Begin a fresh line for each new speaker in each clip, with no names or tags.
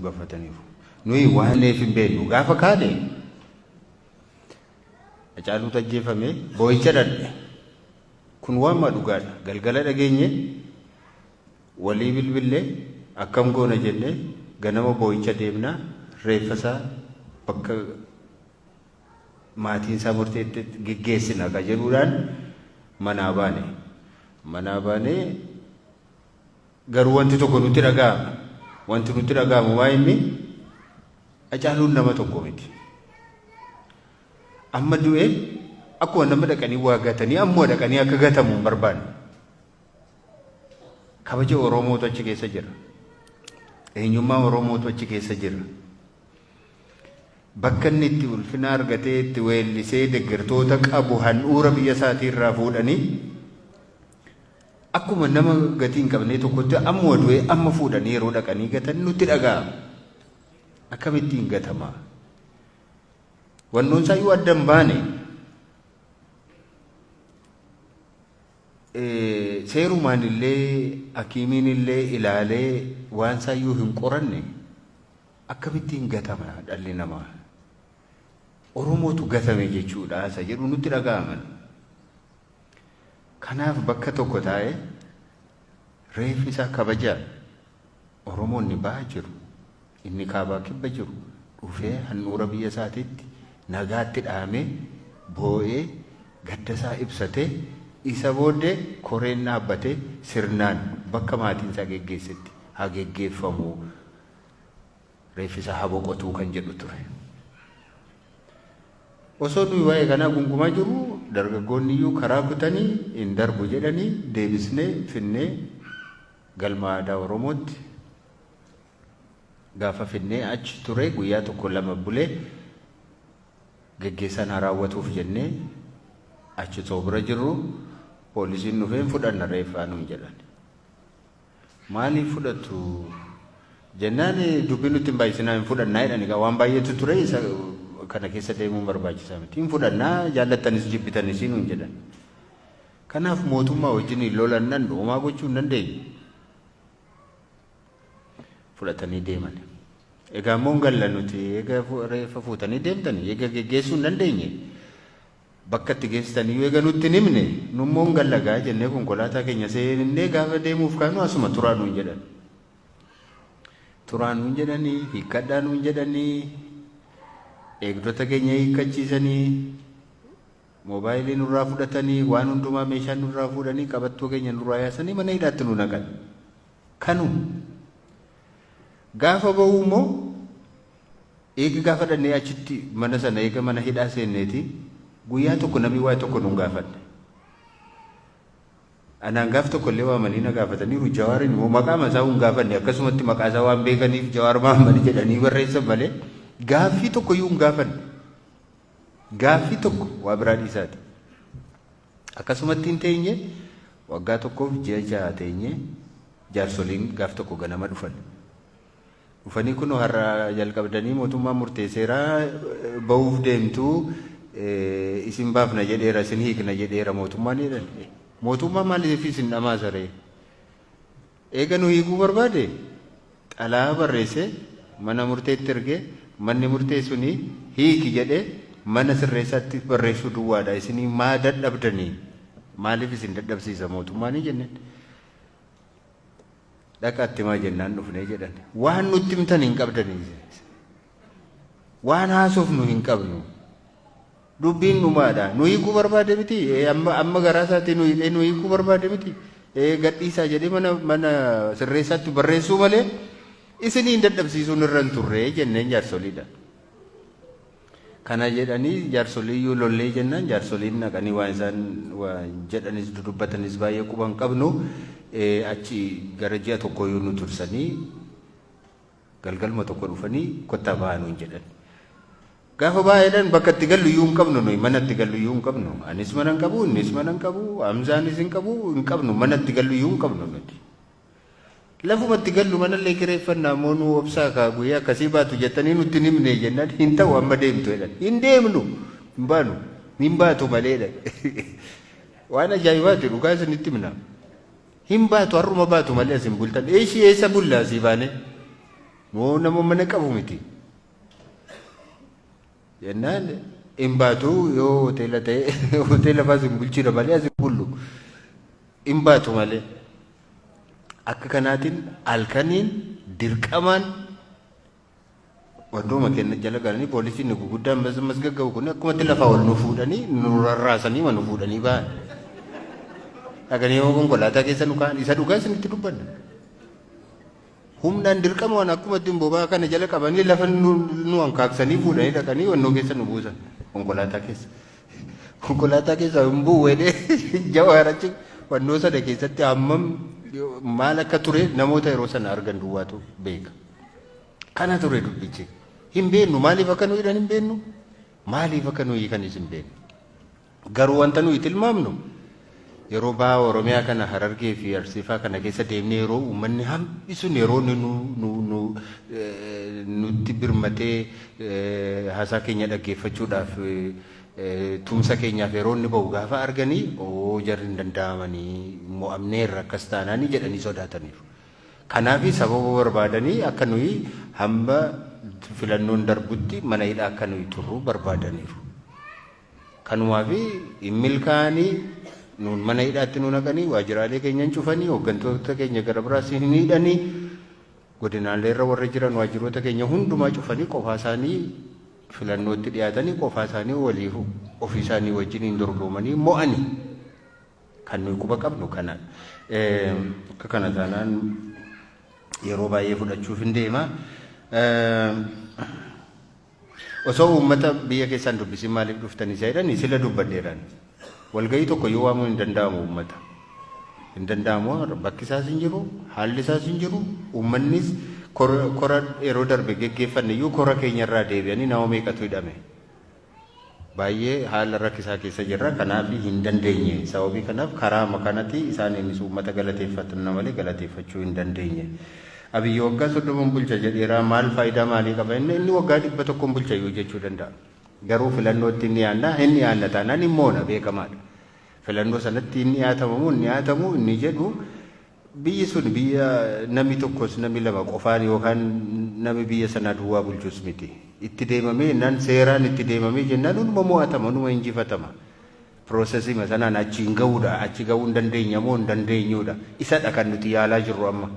gafataniiru. Nuyi waan neef hin beeknu gaafa kaane Hacaaluu ajjeefame boo'icha dhadhe. Kun waan dhugaadha. Galgala dhageenye walii bilbillee akkam goona jennee ganama boo'icha deemnaa reeffasaa bakka maatiin isaa murteetti geggeessina ka jedhuudhaan manaa baane. Manaa baanee garuu wanti tokko nutti dhaga'ama. Wanti nutti dhaga'amu waa inni Hacaaluun nama tokko miti. Amma du'e akkuma nama dhaqanii waa gatanii ammoo dhaqanii akka gatamu hin barbaanne. Kabaja Oromootu achi keessa jira. Eenyummaa Oromootu achi keessa jira. Bakka inni itti ulfina argatee itti weellisee deeggartoota qabu handhuura biyya isaatii irraa fuudhanii akkuma nama gatii hin qabne tokkotti ammoo du'e amma fuudhanii yeroo dhaqanii gatan nutti dhaga'ama. Akkamittiin gatama? Wannoon isaayyuu adda hin baane. Seerumaan illee hakiimiin illee ilaalee waan isaayyuu hin qoranne akkamittiin gatama dhalli namaa? Oromootu gatame jechuudha isa jedhu nutti dhaga'aman. Kanaaf bakka tokko taa'ee reeffi isaa kabajaa Oromoonni bahaa jiru. Inni kaabaa kibba jiru dhufee handhuura biyya isaatiitti nagaatti dhahamee boo'ee gaddasaa ibsatee isa booddee koreen dhaabbatee sirnaan bakka maatiin isaa geggeessetti haa geggeeffamu reeffi isaa haa boqotuu kan jedhu ture. Osoo nuyi waa'ee kanaa gungumaa jiru dargaggoonni iyyuu karaa kutanii hin darbu jedhanii deebisnee finnee galma aadaa Oromootti gaafa finnee achi ture guyyaa tokko lama bulee geggeessan haa raawwatuuf jennee achi too bira jirru poolisiin dhufee fudhanna reeffaa nuun jedhan. Maaliif fudhatu jennaan dubbii nutti hin baay'isinaa hin fudhannaa jedhani waan baay'eetu ture isa kana keessa deemuun barbaachisaa miti. Hin fudhannaa jaallattanis jibbitanis nuun jedhan. Kanaaf mootummaa wajjin hin lolannan dhoomaa gochuu hin dandeenye. Fudhatanii deeman. Egaa immoo hin galla nuti eega reeffa fuutanii deemtanii eega geggeessuu hin dandeenye. Bakka itti geessitanii eega nutti hin himne nu immoo hin gallagaa jennee konkolaataa keenya seennee gaafa deemuuf kaanu asuma turaa nuun jedhan. Turaa nuun jedhanii hiikkadhaa nuun jedhanii eegdota keenya hiikkachiisanii moobaayilii nurraa fudhatanii waan hundumaa meeshaa nurraa fuudhanii qabattoo keenya nurraa yaasanii mana hidhaatti nu naqan. Kanu gaafa ba'u immoo eega gaafa dhannee achitti mana sana eega mana hidhaa seenneeti guyyaa tokko namni waa tokko nuun gaafanne. Anaan gaaf tokko illee waamanii na gaafataniiru Jawaariin immoo maqaa masaa hin gaafanne akkasumatti maqaa isaa waan beekaniif Jawaar Mahammad jedhanii barreessan malee gaaffii tokko iyyuu hin gaafanne. Gaaffii tokko waa biraa dhiisaati. Akkasumatti hin teenye waggaa tokkoof ji'a jaha teenye jaarsoliin gaaf tokko ganama dhufan. Dhufanii kun har'a jalqabdanii mootummaa murteesseeraa ba'uuf deemtuu isin baafna jedheera isin hiikna jedheera mootummaan jedhan. Mootummaa maaliif isin dhamaasa ree? Eega nu hiikuu barbaade xalaa barreesse mana murteetti ergee manni murtee suni hiiki jedhee mana sirreessaatti barreessuu duwwaadha. Isinii maa dadhabdanii? Maaliif isin dadhabsiisa mootummaanii jenneen? Dhaqaatti maa jennaan dhufnee jedhan. Waan nutti himtan hin qabdanii. Waan haasofnu hin qabnu. Dubbiin dhumaadha. Nu hiikuu barbaade miti. Amma garaa isaatii nu hiikuu barbaade miti. Gadhiisaa jedhee mana sirreessaatti barreessuu malee isinii hin dadhabsiisuun irra hin turre jenneen jaarsoliidha. Kana jedhanii jaarsoliiyyuu lollee jennaan jaarsoliin naqanii waan isaan jedhanis dudubbatanis baay'ee quba hin qabnu. Achi gara ji'a tokko yoo nu tursanii galgalma tokko dhufanii kottaa ba'aa nuun jedhan. Gaafa baay'eedhaan bakka itti gallu iyyuu hin qabnu nuyi mana itti gallu iyyuu hin qabnu. Anis mana hin qabu, innis mana hin qabu, Hamzaanis hin qabu, hin qabnu mana itti gallu iyyuu hin qabnu nuti. Lafuma itti gallu mana illee kireeffannaa moo nu obsaa kaa guyyaa akkasii baatu jettanii nutti hin himne jennaan hin ta'u amma deemtu jedhan. Hin deemnu hin baanu hin baatu maleedha. Waan ajaa'ibaati dhugaa isinitti himna. Hin baatu har'uma baatu malee asin bultan. Eessi eessa bulla asii baane? moo nama mana qabu miti jennaan hin baatu yoo hoteela ta'e hoteela fa'aa sin bulchina malee as bullu hin baatu malee akka kanaatiin halkaniin dirqamaan wantooma kenna jala galanii poolisiin nu guguddaan masgaggabu kun akkumatti lafaa ol nu fuudhanii nu rarraasanii ma nu fuudhanii ba'an dhaganii yoo konkolaataa keessa nu ka'an isa dhugaa isinitti dubbanna humnaan dirqama waan akkumatti bobaa kana jala qabanii lafa nu hankaaksanii fuudhanii dhaqanii wannoo keessa nu buusan konkolaataa keessa hin bu'uudhee jawaarachi wannoo sana keessatti hammam maal akka ture namoota yeroo sana argan duwwaatu beeka kana ture dubbichi hin beeknu maaliif akka nuyi hin beeknu maaliif akka nuyi kan isin beeknu garuu wanta nuyi tilmaamnu yeroo baa Oromiyaa kana Harargee fi Arsiifaa kana keessa deemnee yeroo uummanni hambisuun yeroo nutti birmatee haasaa keenya dhaggeeffachuudhaaf tumsa keenyaaf yeroo inni ba'u gaafa arganii jarri hin danda'amanii mo'amneerra akkas taanaanii jedhanii sodaataniiru. Kanaaf sababa barbaadanii akka nuyi hamba filannoon darbutti mana hidhaa akka nuyi turru barbaadaniiru. Kanumaaf hin milkaa'anii nuun mana hidhaatti nu naqanii waajjiraalee keenyan cufanii hooggantoota keenya gara biraas hin hidhanii godinaalee irra warra jiran waajjiroota keenya hundumaa cufanii qofaa isaanii filannootti dhiyaatanii qofaa isaanii waliif ofii isaanii wajjin hin dorgomanii mo'anii kan nuyi quba qabnu kana akka kana taanaan yeroo baay'ee fudhachuuf hin deema osoo uummata biyya keessaan dubbisin maaliif dhuftanii jedhanii sila dubbadheeran walgahii tokko yoo waamuu hin danda'amu uummata hin danda'amu bakki isaas hin jiru haalli isaas hin jiru uummannis kora yeroo darbe geggeeffanne iyyuu kora keenyarraa deebi'anii nama meeqatu hidhame baay'ee haala rakkisaa keessa jirra kanaaf hin dandeenye sababii kanaaf karaa makanatti isaaniinis uummata galateeffatan malee galateeffachuu hin dandeenye Abiyyi waggaa 30 bulcha jedheeraa maal faayidaa maalii qaba inni waggaa 100 bulcha yoo jechuu danda'a garuu filannootti inni yaanna taanaan immoona beekamaadha filannoo sanatti inni yaatamu inni jedhu biyyi sun biyya namni tokkos namni lama qofaan yookaan namni biyya sana duwwaa bulchus miti itti deemamee nan seeraan itti deemamee jennaan hunduma mo'atama hunduma injifatama piroosesii sanaan achi hin ga'uudha achi ga'uu hin dandeenya moo hin dandeenyuudha isadha kan nuti yaalaa jirru amma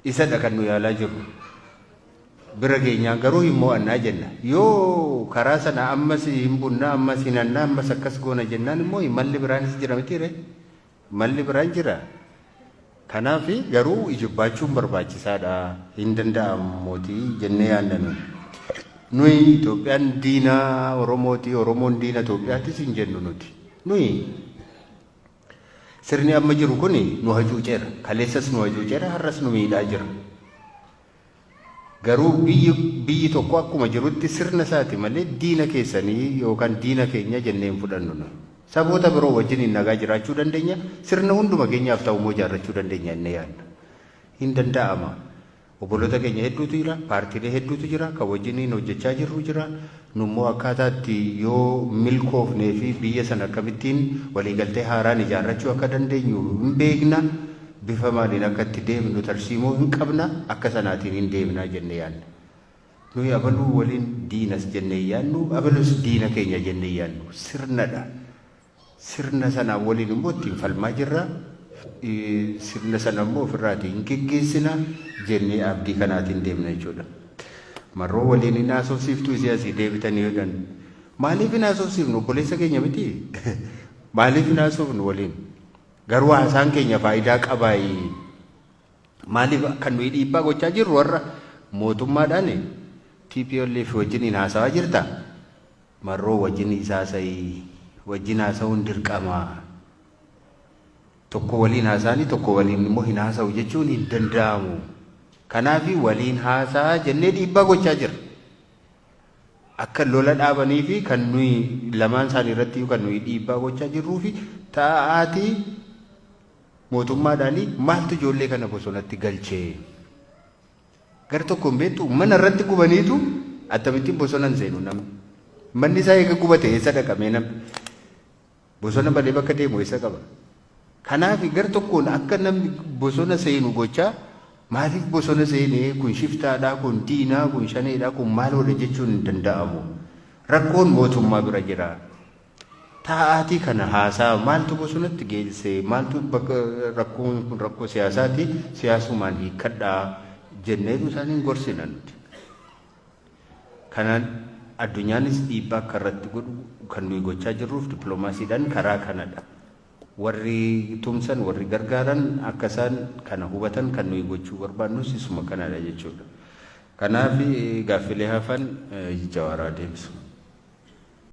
isadha kan nu yaalaa jirru bira keenyaan garuu hin mo'annaa jenna yoo karaa sana ammas hin bunnaa ammas hin annaa ammas akkas goona jennaan immoo malli biraanis jira mitiire malli biraan jira kanaaf garuu ijibaachuun barbaachisaadha hin danda'amuutii jennee yaadna nuyi Itoophiyaan diina Oromooti Oromoon diina Itoophiyaattis hin jennu nuti nuyi sirni amma jiru kun nu hacuuceera kaleessas nu hacuuceera har'as nu miidhaa jira garuu biyyi tokko akkuma jirutti sirna isaati malee diina keessanii yookaan diina keenya jennee hin fudhannu saboota biroo wajjin hin nagaa jiraachuu dandeenya sirna hunduma keenyaaf ta'u immoo jaarrachuu dandeenya inni yaadna hin danda'ama obboloota keenya hedduutu jira paartiilee hedduutu jira kan wajjin hojjechaa jirru jira nummoo akkaataatti yoo milkoofnee fi biyya sana akkamittiin waliigaltee haaraan ijaarrachuu akka dandeenyu hin beekna bifa maaliin akka itti deemnu tarsiimoo hin qabna akka sanaatiin hin deemnaa jennee yaadna nuyi abaluu waliin diinas jennee yaadnu abalus diina keenya jennee yaadnu sirnadha sirna sana waliin immoo ittiin falmaa jirra sirna sana immoo ofirraatiin hin geggeessina jennee abdii kanaatiin deemna jechuudha marroo waliin hin haasofsiiftuu isii asii deebitanii jedhan maaliif hin haasofsiifnu obboleessa keenya miti maaliif hin haasofnu waliin garuu haasaan keenya faayidaa qabaayi maaliif kan nuyi dhiibbaa gochaa jirru warra mootummaadhaan TPLF wajjin haasawaa jirta marroo wajjin isaasayii wajjin haasawuun dirqama tokko waliin haasa'anii tokko waliin immoo hin haasa'u jechuun hin danda'amu kanaaf waliin haasa'a jennee dhiibbaa gochaa jira akka lola dhaabanii fi kan nuyi lamaan isaanii irratti kan nuyi dhiibbaa gochaa jirruu fi taa'aatii mootummaadhaanii maaltu ijoollee kana bosonatti galchee gar tokko beektu mana irratti gubaniitu akkamittiin bosonan seenu namni manni isaa eega gubate eessa dhaqamee namni bosona balee bakka deemu eessa qaba kanaaf gar tokkoon akka namni bosona seenu gochaa Maaliif bosona seenee kun shiftaadhaa kun diinaa kun shaneedhaa kun maaloodha jechuun hin danda'amu. Rakkoon mootummaa bira jira. Taa'aatii kana haasaa maaltu bosonatti geessee maaltu rakkoon kun rakkoo siyaasaati siyaasumaan hiikkadhaa jenneetu isaaniin gorsina nuti. Kanaan addunyaanis dhiibbaa akka irratti godhu kan nuyi gochaa jirruuf dippiloomaasiidhaan karaa kanadha. Warri tumsan warri gargaaran akka isaan kana hubatan kan nuyi gochuu barbaannus isuma kanadha jechuudha. Kanaaf gaaffilee hafan Jawaaraa deebisu.